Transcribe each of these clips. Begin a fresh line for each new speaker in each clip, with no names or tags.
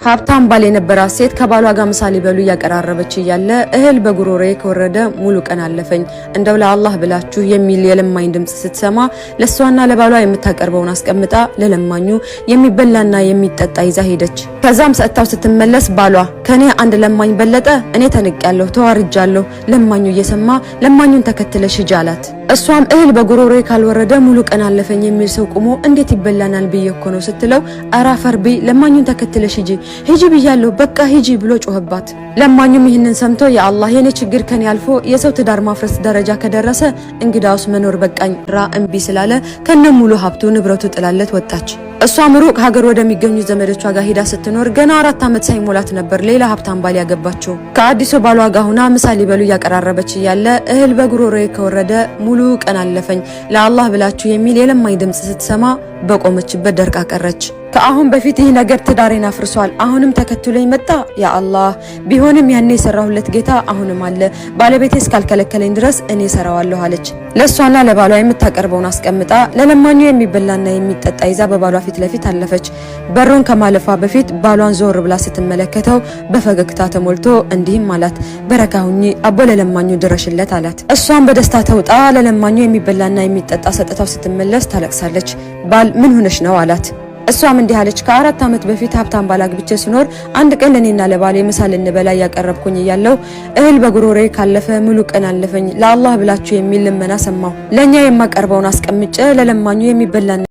ሀብታም ባል የነበራት ሴት ከባሏ ጋር ምሳሌ በሉ ያቀራረበች እያለ እህል በጉሮሮዬ ከወረደ ሙሉ ቀን አለፈኝ እንደው ለአላህ ብላችሁ የሚል የለማኝ ድምጽ ስትሰማ ለሷና ለባሏ የምታቀርበውን አስቀምጣ ለለማኙ የሚበላና የሚጠጣ ይዛ ሄደች። ከዛም ሰጥታው ስትመለስ ባሏ ከኔ አንድ ለማኝ በለጠ፣ እኔ ተንቄያለሁ፣ ተዋርጃለሁ፣ ለማኙ እየሰማ ለማኙን ተከትለሽ ሂጂ አላት። እሷም እህል በጉሮሮዬ ካልወረደ ሙሉ ቀን አለፈኝ የሚል ሰው ቆሞ እንዴት ይበላናል ብዬ እኮ ነው ስትለው አራፈር ቢ ለማኙን ተከትለሽ ሂጂ ብያለሁ በቃ ሂጂ ብሎ ጮህባት። ለማኙም ይህንን ሰምቶ ያአላህ የኔ ችግር ከኔ አልፎ የሰው ትዳር ማፍረስ ደረጃ ከደረሰ እንግዳውስ መኖር በቃኝ እምቢ ስላለ ከነሙሉ ሀብቱ ንብረቱ ጥላለት ወጣች። እሷም ሩቅ ሀገር ወደሚገኙ ዘመዶቿ ጋር ሄዳ ስትኖር ገና 4 ዓመት ሳይሞላት ነበር ሌላ ሀብታም ባል ያገባችው። ከአዲሱ ባሏ ጋር ሆና ምሳሌ በሉ ያቀራረበች እያለ እህል በጉሮሮዬ ከወረደ ሙሉ ቀን አለፈኝ ለአላህ ብላችሁ የሚል የለማኝ ድምጽ ስትሰማ በቆመችበት ደርቃ ቀረች። ከአሁን በፊት ይህ ነገር ትዳሬን አፍርሷል፣ አሁንም ተከትሎኝ መጣ። ያ አላህ ቢሆንም ያኔ የሰራሁለት ጌታ አሁንም አለ፣ ባለቤቴ እስካልከለከለኝ ድረስ እኔ ሰራዋለሁ አለች። ለሷና ለባሏ የምታቀርበውን አስቀምጣ ለለማኙ የሚበላና የሚጠጣ ይዛ በባሏ ፊት ለፊት አለፈች። በሩን ከማለፏ በፊት ባሏን ዞር ብላ ስትመለከተው በፈገግታ ተሞልቶ እንዲህም አላት፣ በረካ ሁኚ አቦ ለለማኙ ድረሽለት አላት። እሷም በደስታ ተውጣ ለለማኙ የሚበላና የሚጠጣ ሰጥታው ስትመለስ ታለቅሳለች። ባል ምን ሆነሽ ነው አላት። እሷም እንዲህ አለች፣ ከ4 ዓመት በፊት ሀብታም ባል አግብቼ ስኖር አንድ ቀን ለኔና ለባሌ ምሳሌ እንበላ ያቀረብኩኝ እያለው እህል በጉሮሮዬ ካለፈ ሙሉ ቀን አለፈኝ ለአላህ ብላችሁ የሚል ልመና ሰማሁ። ለኛ የማቀርበውን አስቀምጬ ለለማኙ የሚበላና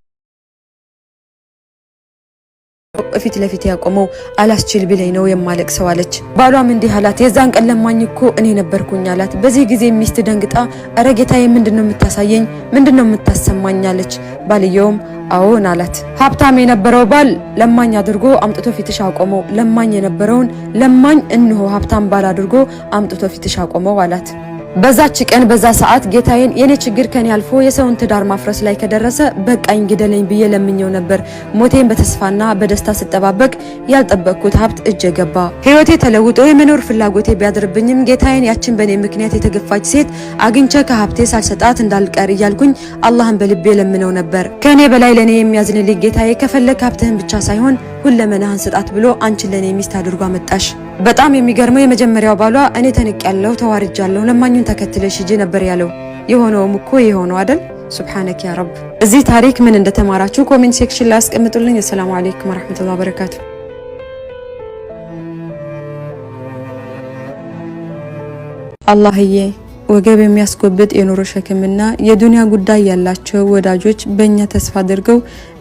ፊት ለፊት ያቆመው አላስችል ቢለኝ ነው የማለቅሰው አለች። ባሏም እንዲህ አላት፣ የዛን ቀን ለማኝ እኮ እኔ ነበርኩኝ አላት። በዚህ ጊዜ ሚስት ደንግጣ አረ ጌታዬ ምንድነው የምታሳየኝ ምንድነው የምታሰማኝ አለች። ባልየውም አዎን አላት። ሀብታም የነበረው ባል ለማኝ አድርጎ አምጥቶ ፊትሽ አቆመው፣ ለማኝ የነበረውን ለማኝ እንሆ ሀብታም ባል አድርጎ አምጥቶ ፊትሽ አቆመው አላት። በዛች ቀን በዛ ሰዓት ጌታዬን የኔ ችግር ከኔ አልፎ የሰውን ትዳር ማፍረስ ላይ ከደረሰ በቃኝ ግደለኝ ብዬ ለምኘው ነበር። ሞቴን በተስፋና በደስታ ስጠባበቅ ያልጠበቅኩት ሀብት እጄ ገባ። ህይወቴ ተለውጦ የመኖር ፍላጎቴ ቢያድርብኝም ጌታዬን ያችን በኔ ምክንያት የተገፋች ሴት አግኝቼ ከሀብቴ ሳልሰጣት እንዳልቀር እያልኩኝ አላህን በልቤ ለምነው ነበር። ከኔ በላይ ለኔ የሚያዝንልኝ ጌታዬ ከፈለክ ሀብትህን ብቻ ሳይሆን ሁለመናህን ስጣት ብሎ አንቺን ለኔ ሚስት አድርጎ አመጣሽ። በጣም የሚገርመው የመጀመሪያው ባሏ እኔ ተንቄያለሁ፣ ተዋርጃለሁ፣ ለማኙን ተከትለሽ ሂጂ ነበር ያለው። የሆነውም እኮ የሆነው አይደል? ሱብሃነክ ያ ረብ። እዚህ ታሪክ ምን እንደተማራችሁ ኮሜንት ሴክሽን ላይ አስቀምጡልኝ። ሰላም አለይኩም ወራህመቱላሂ ወበረካቱ። አላህዬ ወገብ የሚያስጎብጥ የኑሮ ሸክምና የዱንያ ጉዳይ ያላቸው ወዳጆች በእኛ ተስፋ አድርገው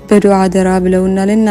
በዱዓ አደራ ብለውናልና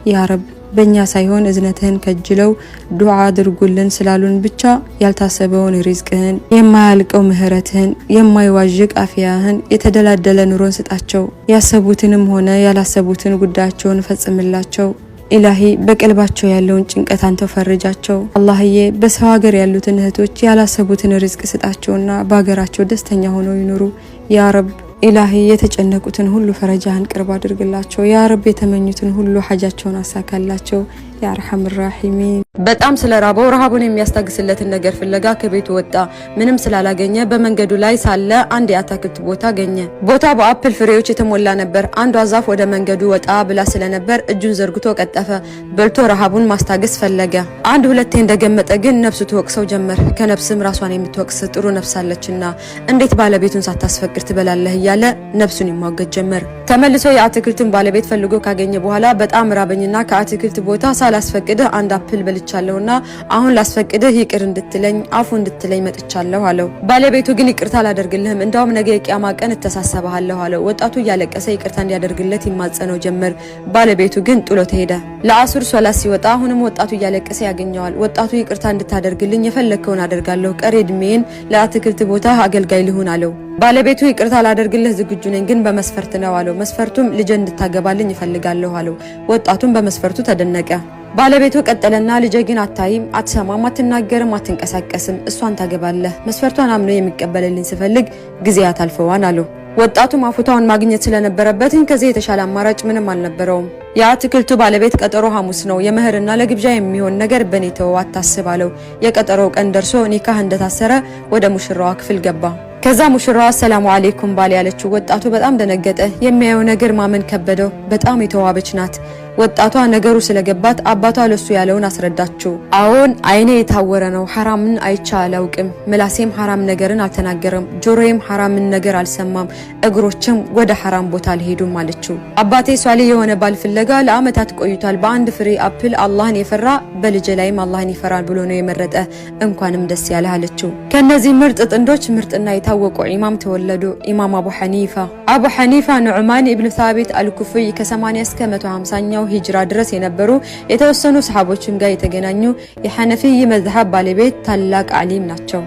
ያ ረብ በእኛ ሳይሆን እዝነትህን ከጅለው ዱዓ አድርጉልን ስላሉን ብቻ ያልታሰበውን ሪዝቅህን፣ የማያልቀው ምህረትህን፣ የማይዋዥቅ አፊያህን፣ የተደላደለ ኑሮን ስጣቸው። ያሰቡትንም ሆነ ያላሰቡትን ጉዳያቸውን ፈጽምላቸው። ኢላሂ በቀልባቸው ያለውን ጭንቀት አንተው ፈርጃቸው። አላህዬ በሰው ሀገር ያሉትን እህቶች ያላሰቡትን ሪዝቅ ስጣቸውና በሀገራቸው ደስተኛ ሆነው ይኑሩ ያ ረብ። ኢላሂ የተጨነቁትን ሁሉ ፈረጃህን ቅርብ አድርግላቸው ያ ረብ። የተመኙትን ሁሉ ሐጃቸውን አሳካላቸው ያ አርሐም ራሒሚን። በጣም ስለራበው ረሃቡን የሚያስታግስለትን ነገር ፍለጋ ከቤቱ ወጣ። ምንም ስላላገኘ በመንገዱ ላይ ሳለ አንድ የአትክልት ቦታ አገኘ። ቦታው በአፕል ፍሬዎች የተሞላ ነበር። አንዷ ዛፍ ወደ መንገዱ ወጣ ብላ ስለነበር እጁን ዘርግቶ ቀጠፈ። በልቶ ረሃቡን ማስታገስ ፈለገ። አንድ ሁለቴ እንደገመጠ ግን ነፍሱ ትወቅሰው ጀመር። ከነፍስም ራሷን የምትወቅስ ጥሩ ነፍስ አለችና እንዴት ባለቤቱን ሳታስፈቅድ ትበላለህ እያለ ነፍሱን ይሟገት ጀመር። ተመልሶ የአትክልቱን ባለቤት ፈልጎ ካገኘ በኋላ በጣም ራበኝና ከአትክልት ቦታ ሳላስፈቅድህ አንድ አፕል በልቻለሁና አሁን ላስፈቅድህ ይቅር እንድትለኝ አፉ እንድትለኝ መጥቻለሁ አለው። ባለቤቱ ግን ይቅርታ አላደርግልህም እንዳውም ነገ የቂያማ ቀን እተሳሰብሃለሁ አለው። ወጣቱ እያለቀሰ ይቅርታ እንዲያደርግለት ይማጸነው ጀመር። ባለቤቱ ግን ጥሎት ሄደ። ለአሱር ሶላት ሲወጣ አሁንም ወጣቱ እያለቀሰ ያገኘዋል። ወጣቱ ይቅርታ እንድታደርግልኝ የፈለከውን አደርጋለሁ፣ ቀሪ እድሜን ለአትክልት ቦታ አገልጋይ ልሁን አለው። ባለቤቱ ይቅርታ ላደርግልህ ዝግጁ ነኝ ግን በመስፈርት ነው አለው። መስፈርቱም ልጅ እንድታገባልኝ ይፈልጋለሁ አለው። ወጣቱም በመስፈርቱ ተደነቀ። ባለቤቱ ቀጠለና ልጅ ግን አታይም፣ አትሰማም፣ አትናገርም፣ አትንቀሳቀስም፣ እሷን ታገባለህ። መስፈርቷን አምኖ የሚቀበልልኝ ስፈልግ ጊዜያት አልፈዋን አለው። ወጣቱም አፉታውን ማግኘት ስለነበረበት ከዚህ የተሻለ አማራጭ ምንም አልነበረውም። የአትክልቱ ባለቤት ቀጠሮ ሐሙስ ነው፣ የመህርና ለግብዣ የሚሆን ነገር በኔ ተው አታስብ አለው። የቀጠሮው ቀን ደርሶ ኒካህ እንደታሰረ ወደ ሙሽራዋ ክፍል ገባ። ከዛ ሙሽራዋ ሰላም አለይኩም ባል ያለችው ወጣቱ በጣም ደነገጠ። የሚያየው ነገር ማመን ከበደው። በጣም የተዋበች ናት። ወጣቷ ነገሩ ስለገባት አባቷ ለሱ ያለውን አስረዳችው። አዎን አይኔ የታወረ ነው፣ ሐራምን አይቻ አላውቅም፣ ምላሴም ሐራም ነገርን አልተናገረም፣ ጆሮዬም ሐራምን ነገር አልሰማም፣ እግሮችም ወደ ሐራም ቦታ አልሄዱም አለችው። አባቴ ሷሊ የሆነ ባል ፍለጋ ለአመታት ቆይቷል። በአንድ ፍሬ አፕል አላህን የፈራ በልጅ ላይም አላህን ይፈራል ብሎ ነው የመረጠ። እንኳንም ደስ ያለህ አለችው። ከነዚህ ምርጥ ጥንዶች ምርጥና የታወቁ ኢማም ተወለዱ። ኢማም አቡ ሐኒፋ ኑዕማን ኢብኑ ሳቢት አልኩፊይ ከ80 እስከ 150ኛው ሂጅራ ድረስ የነበሩ የተወሰኑ ሰሃቦችም ጋር የተገናኙ የሐነፊይ መዝሐብ ባለቤት ታላቅ ዓሊም ናቸው።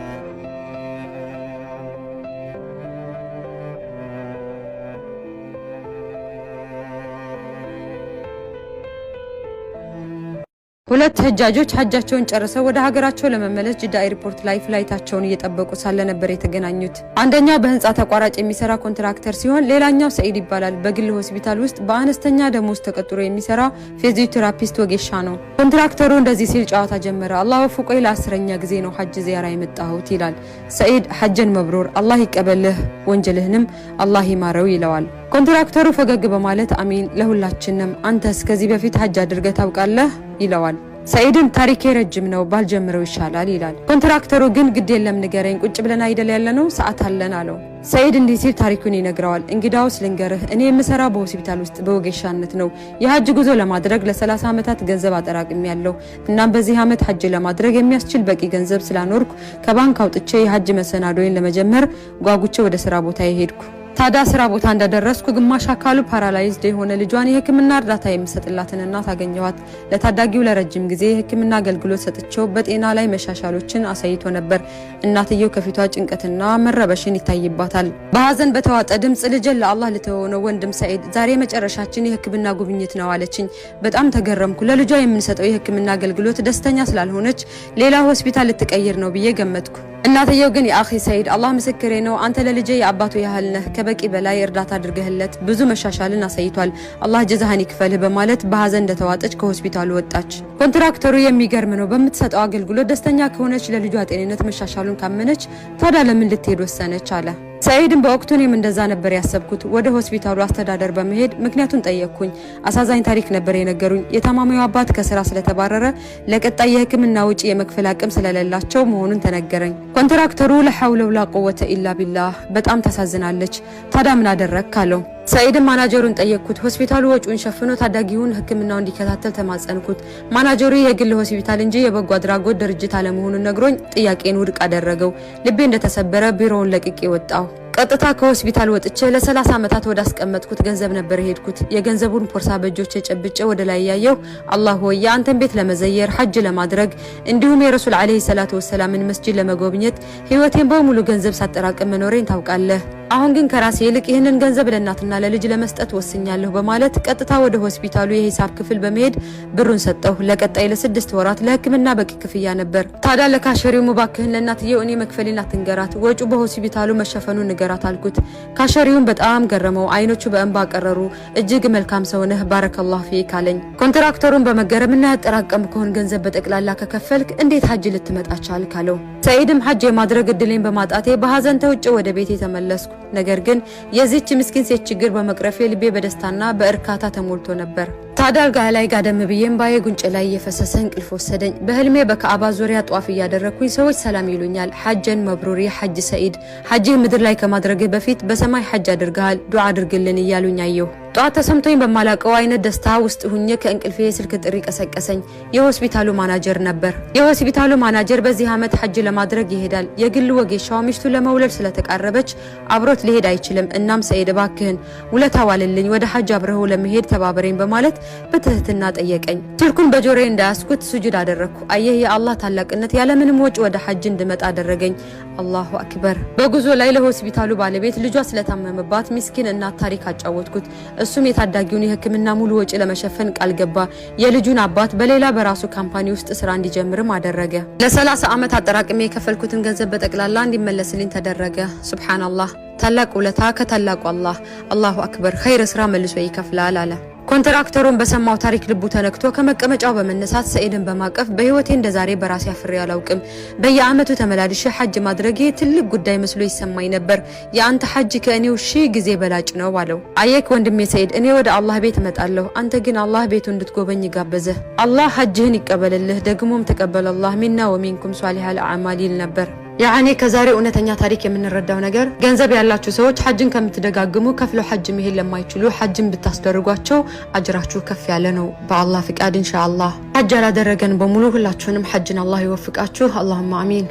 ሁለት ሐጃጆች ሐጃቸውን ጨርሰው ወደ ሀገራቸው ለመመለስ ጅዳ ኤርፖርት ላይ ፍላይታቸውን እየጠበቁ ሳለ ነበር የተገናኙት። አንደኛው በህንጻ ተቋራጭ የሚሰራ ኮንትራክተር ሲሆን ሌላኛው ሰኢድ ይባላል። በግል ሆስፒታል ውስጥ በአነስተኛ ደሞዝ ተቀጥሮ የሚሰራ ፊዚዮቴራፒስት ወጌሻ ነው። ኮንትራክተሩ እንደዚህ ሲል ጨዋታ ጀመረ። አላህ ወፍቆይ ለ10ኛ ጊዜ ነው ሐጅ ዚያራ የመጣሁት ይላል። ሰኢድ ሐጅን መብሩር፣ አላህ ይቀበልህ፣ ወንጀልህንም አላህ ይማረው ይለዋል። ኮንትራክተሩ ፈገግ በማለት አሚን፣ ለሁላችንም፣ አንተስ ከዚህ በፊት ሐጅ አድርገህ ታውቃለህ ይለዋል። ሰኢድም ታሪኬ ረጅም ነው ባልጀምረው ይሻላል ይላል። ኮንትራክተሩ ግን ግድ የለም ንገረኝ፣ ቁጭ ብለን አይደል ያለነው፣ ሰዓት አለን አለው። ሰኢድ እንዲህ ሲል ታሪኩን ይነግረዋል። እንግዳውስ ልንገርህ፣ እኔ የምሰራው በሆስፒታል ውስጥ በወጌሻነት ነው። የሐጅ ጉዞ ለማድረግ ለ30 ዓመታት ገንዘብ አጠራቅሜያለሁ። እናም በዚህ ዓመት ሐጅ ለማድረግ የሚያስችል በቂ ገንዘብ ስላኖርኩ ከባንክ አውጥቼ የሐጅ መሰናዶዬን ለመጀመር ጓጉቼ ወደ ስራ ቦታ ሄድኩ። ታዲያ ስራ ቦታ እንደደረስኩ ግማሽ አካሉ ፓራላይዝድ የሆነ ልጇን የሕክምና እርዳታ የምሰጥላትን እናት አገኘኋት። ለታዳጊው ለረጅም ጊዜ የሕክምና አገልግሎት ሰጥቼው በጤና ላይ መሻሻሎችን አሳይቶ ነበር። እናትየው ከፊቷ ጭንቀትና መረበሽን ይታይባታል። በሐዘን በተዋጠ ድምጽ ልጄን ለአላህ ልተወው ነው ወንድም ሰኢድ፣ ዛሬ መጨረሻችን የሕክምና ጉብኝት ነው አለችኝ። በጣም ተገረምኩ። ለልጇ የምንሰጠው የሕክምና አገልግሎት ደስተኛ ስላልሆነች ሌላ ሆስፒታል ልትቀይር ነው ብዬ ገመትኩ። እናትየው ግን የአኺ ሰኢድ አላህ ምስክሬ ነው፣ አንተ ለልጄ የአባቱ ያህል ነህ፣ ከበቂ በላይ እርዳታ አድርገህለት ብዙ መሻሻልን አሳይቷል፣ አላህ ጀዛህን ይክፈልህ በማለት በሐዘን እንደተዋጠች ከሆስፒታሉ ወጣች። ኮንትራክተሩ የሚገርም ነው፣ በምትሰጠው አገልግሎት ደስተኛ ከሆነች ለልጇ ጤንነት መሻሻሉን ካመነች ታዲያ ለምን ልትሄድ ወሰነች አለ። ሰኢድም በወቅቱ እኔም እንደዛ ነበር ያሰብኩት። ወደ ሆስፒታሉ አስተዳደር በመሄድ ምክንያቱን ጠየቅኩኝ። አሳዛኝ ታሪክ ነበር የነገሩኝ። የታማሚው አባት ከስራ ስለተባረረ ለቀጣይ የሕክምና ውጪ የመክፈል አቅም ስለሌላቸው መሆኑን ተነገረኝ። ኮንትራክተሩ ለሐውለ ወላ ቁወተ ኢላ ቢላህ፣ በጣም ታሳዝናለች፣ ታዲያ ምን አደረግክ አለው። ሰኢድም ማናጀሩን ጠየቅኩት። ሆስፒታሉ ወጪውን ሸፍኖ ታዳጊውን ሕክምናው እንዲከታተል ተማጸንኩት። ማናጀሩ የግል ሆስፒታል እንጂ የበጎ አድራጎት ድርጅት አለመሆኑን ነግሮኝ ጥያቄን ውድቅ አደረገው። ልቤ እንደተሰበረ ቢሮውን ለቅቄ ወጣሁ። ቀጥታ ከሆስፒታል ወጥቼ ለ30 ዓመታት ወደ አስቀመጥኩት ገንዘብ ነበር ሄድኩት። የገንዘቡን ፖርሳ በእጆቼ ጨብጬ ወደ ላይ ያየሁ። አላህ ሆይ የአንተን ቤት ለመዘየር ሐጅ ለማድረግ እንዲሁም የረሱል አለይሂ ሰላቱ ወሰላምን መስጂድ ለመጎብኘት ህይወቴን በሙሉ ገንዘብ ሳጠራቅም መኖሬን ታውቃለህ። አሁን ግን ከራሴ ይልቅ ይህንን ገንዘብ ለእናትና ለልጅ ለመስጠት ወስኛለሁ በማለት ቀጥታ ወደ ሆስፒታሉ የሂሳብ ክፍል በመሄድ ብሩን ሰጠሁ። ለቀጣይ ለ6 ወራት ለህክምና በቂ ክፍያ ነበር። ታዲያ ለካሸሪው ሙባክህን ለእናትየው እኔ መክፈሌን አትንገራት፣ ወጪው በሆስፒታሉ መሸፈኑን ንገራት አልኩት። ካሸሪውን በጣም ገረመው፣ አይኖቹ በእንባ ቀረሩ። እጅግ መልካም ሰው ነህ፣ ባረከላሁ ፊክ አለኝ። ኮንትራክተሩን በመገረምና ያጠራቀምከውን ገንዘብ በጠቅላላ ከከፈልክ እንዴት ሐጅ ልትመጣ ቻልክ አለው። ሰኢድም ሐጅ የማድረግ እድሌን በማጣቴ በሐዘን ተውጬ ወደ ቤቴ ተመለስኩ። ነገር ግን የዚህች ምስኪን ሴት ችግር በመቅረፌ ልቤ በደስታና በእርካታ ተሞልቶ ነበር። ታዲያ አልጋ ላይ ጋደም ብዬ እምባዬ ጉንጭ ላይ እየፈሰሰ እንቅልፍ ወሰደኝ። በህልሜ በካዕባ ዙሪያ ጧፍ እያደረኩኝ ሰዎች ሰላም ይሉኛል። ሐጀን መብሩር የሐጅ ሰኢድ፣ ሐጅህ ምድር ላይ ከማድረግህ በፊት በሰማይ ሐጅ አድርገሃል፣ ዱዓ አድርግልን እያሉኝ አየሁ። ጧት ተሰምቶኝ በማላቀው አይነት ደስታ ውስጥ ሁኜ ከእንቅልፌ የስልክ ጥሪ ቀሰቀሰኝ። የሆስፒታሉ ማናጀር ነበር። የሆስፒታሉ ማናጀር በዚህ ዓመት ሐጅ ለማድረግ ይሄዳል። የግል ወጌሻው ሚስቱ ለመውለድ ስለተቃረበች አብሮት ሊሄድ አይችልም። እናም ሰኢድ እባክህን ውለታ ዋልልኝ፣ ወደ ሐጅ አብረው ለመሄድ ተባበረኝ በማለት በትህትና ጠየቀኝ። ስልኩን በጆሮዬ እንዳያስኩት ሱጁድ አደረግኩ። አየህ የአላህ ታላቅነት ያለምንም ወጪ ወደ ሐጅ እንድመጣ አደረገኝ። አላሁ አክበር። በጉዞ ላይ ለሆስፒታሉ ባለቤት ልጇ ስለታመመባት ሚስኪን እናት ታሪክ አጫወትኩት። እሱም የታዳጊውን የሕክምና ሙሉ ወጪ ለመሸፈን ቃል ገባ። የልጁን አባት በሌላ በራሱ ካምፓኒ ውስጥ ስራ እንዲጀምርም አደረገ። ለ30 ዓመት አጠራቅሜ የከፈልኩትን ገንዘብ በጠቅላላ እንዲመለስልኝ ተደረገ። ሱብሃንአላህ፣ ታላቅ ውለታ ከታላቁ አላህ። አላሁ አክበር። ኸይር ስራ መልሶ ይከፍላል አለ። ኮንትራክተሩን በሰማው ታሪክ ልቡ ተነክቶ ከመቀመጫው በመነሳት ሰኢድን በማቀፍ በህይወቴ እንደዛሬ በራሴ አፍሬ አላውቅም። በየአመቱ ተመላልሼ ሐጅ ማድረጌ ትልቅ ጉዳይ መስሎ ይሰማኝ ነበር። የአንተ ሐጅ ከእኔው 1000 ጊዜ በላጭ ነው አለው። አየክ ወንድሜ ሰኢድ፣ እኔ ወደ አላህ ቤት እመጣለሁ፣ አንተ ግን አላህ ቤቱ እንድትጎበኝ ጋበዘህ። አላህ ሐጅህን ይቀበልልህ፣ ደግሞም ተቀበለ አላህ ሚና ወሚንኩም ሷሊሃል አዕማል ይል ነበር። ያኔ ከዛሬ እውነተኛ ታሪክ የምንረዳው ነገር ገንዘብ ያላችሁ ሰዎች ሐጅን ከምትደጋግሙ ከፍለው ሐጅ መሄድ ለማይችሉ ሐጅን ብታስደርጓቸው አጅራችሁ ከፍ ያለ ነው በአላህ ፍቃድ ኢንሻአላህ። ሐጅ ያላደረገን በሙሉ ሁላችሁንም ሐጅን አላህ ይወፍቃችሁ። አላሁማ አሚን።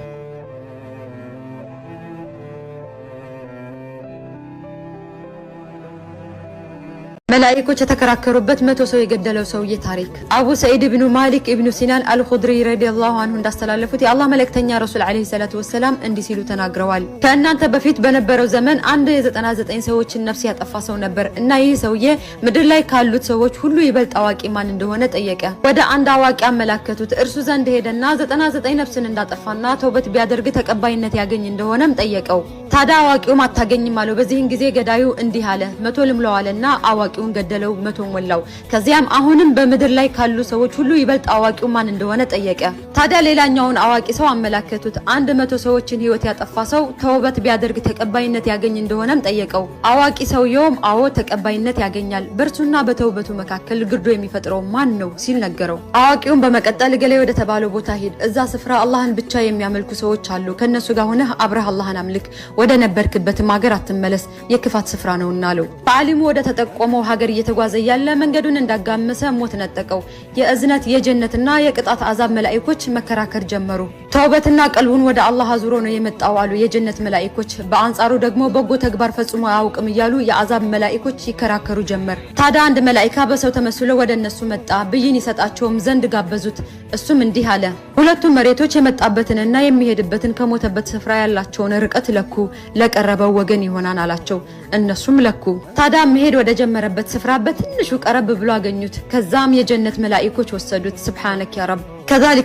መላእክቶች የተከራከሩበት 100 ሰው የገደለው ሰውዬ ታሪክ አቡ ሰዒድ ኢብኑ ማሊክ ኢብኑ ሲናን አልኹድሪ ረዲየላሁ ዐንሁ እንዳስተላለፉት የአላህ መልእክተኛ ረሱል አለይሂ ሰላቱ ወሰላም እንዲህ ሲሉ ተናግረዋል። ከእናንተ በፊት በነበረው ዘመን አንድ የ99 ሰዎችን ነፍስ ያጠፋ ሰው ነበር እና ይህ ሰውዬ ምድር ላይ ካሉት ሰዎች ሁሉ ይበልጥ አዋቂ ማን እንደሆነ ጠየቀ። ወደ አንድ አዋቂ አመላከቱት። እርሱ ዘንድ ሄደና 99 ነፍስን እንዳጠፋና ተውበት ቢያደርግ ተቀባይነት ያገኝ እንደሆነም ጠየቀው። ታዲያ አዋቂውም አታገኝም አለው። በዚህን ጊዜ ገዳዩ እንዲህ አለ፣ 100 ልምለዋልና አዋቂውን ገደለው፣ 100 ሞላው። ከዚያም አሁንም በምድር ላይ ካሉ ሰዎች ሁሉ ይበልጥ አዋቂው ማን እንደሆነ ጠየቀ። ታዲያ ሌላኛውን አዋቂ ሰው አመላከቱት። 100 ሰዎችን ህይወት ያጠፋ ሰው ተውበት ቢያደርግ ተቀባይነት ያገኝ እንደሆነም ጠየቀው። አዋቂ ሰውየውም አዎ ተቀባይነት ያገኛል፣ በርሱና በተውበቱ መካከል ግርዶ የሚፈጥረው ማን ነው ሲል ነገረው። አዋቂውን በመቀጠል ገሌ ወደ ተባለው ቦታ ሂድ፣ እዛ ስፍራ አላህን ብቻ የሚያመልኩ ሰዎች አሉ፣ ከነሱ ጋር ሆነህ አብረህ አላህን አምልክ፣ ወደ ነበርክበትም ሀገር አትመለስ፣ የክፋት ስፍራ ነውና አለው። በአሊሙ ወደ ተጠቆመው ሀገር እየተጓዘ ያለ መንገዱን እንዳጋመሰ ሞት ነጠቀው። የእዝነት የጀነትና የቅጣት አዛብ መላእክቶች መከራከር ጀመሩ። ተውበትና ቀልቡን ወደ አላህ አዙሮ ነው የመጣው አሉ የጀነት መላእክቶች። በአንጻሩ ደግሞ በጎ ተግባር ፈጽሞ አያውቅም እያሉ የአዛብ መላእክቶች ይከራከሩ ጀመር። ታዲያ አንድ መላእክት በሰው ተመስሎ ወደ እነሱ መጣ። ብይን ይሰጣቸውም ዘንድ ጋበዙት። እሱም እንዲህ አለ፣ ሁለቱም መሬቶች የመጣበትንና የሚሄድበትን ከሞተበት ስፍራ ያላቸውን ርቀት ለኩ፣ ለቀረበው ወገን ይሆናል አላቸው። እነሱም ለኩ። ታዲያ መሄድ ወደ ጀመረበት ስፍራ በትንሹ ቀረብ ብሎ አገኙት። ከዛም የጀነት መላእክቶች ወሰዱት። ሱብሃነክ ያ ረብ።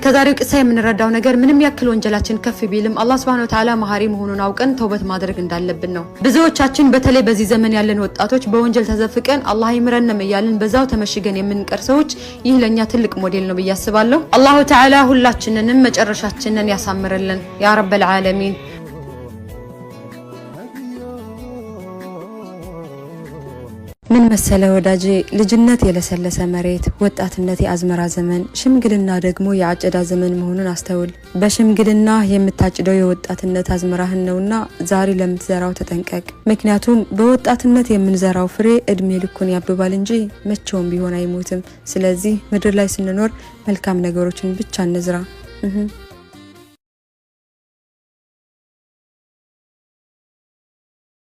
ከዛሬው ቅሳ የምንረዳው ነገር ምንም ያክል ወንጀላችን ከፍ ቢልም አላህ Subhanahu Wa Ta'ala መሐሪ መሆኑን አውቀን ተውበት ማድረግ እንዳለብን ነው። ብዙዎቻችን በተለይ በዚህ ዘመን ያለን ወጣቶች በወንጀል ተዘፍቀን አላህ ይምረንም እያልን በዛው ተመሽገን የምንቀር ሰዎች ይህ ለኛ ትልቅ ሞዴል ነው ብዬ አስባለሁ። አላሁ ተዓላ ሁላችንንም መጨረሻችንን ያሳምርልን ያ ረበል ዓለሚን። ምን መሰለ ወዳጄ፣ ልጅነት የለሰለሰ መሬት፣ ወጣትነት የአዝመራ ዘመን፣ ሽምግልና ደግሞ የአጨዳ ዘመን መሆኑን አስተውል። በሽምግልና የምታጭደው የወጣትነት አዝመራህን ነውና ዛሬ ለምትዘራው ተጠንቀቅ። ምክንያቱም በወጣትነት የምንዘራው ፍሬ እድሜ ልኩን ያብባል እንጂ መቼውም ቢሆን አይሞትም። ስለዚህ ምድር ላይ ስንኖር መልካም ነገሮችን ብቻ እንዝራ።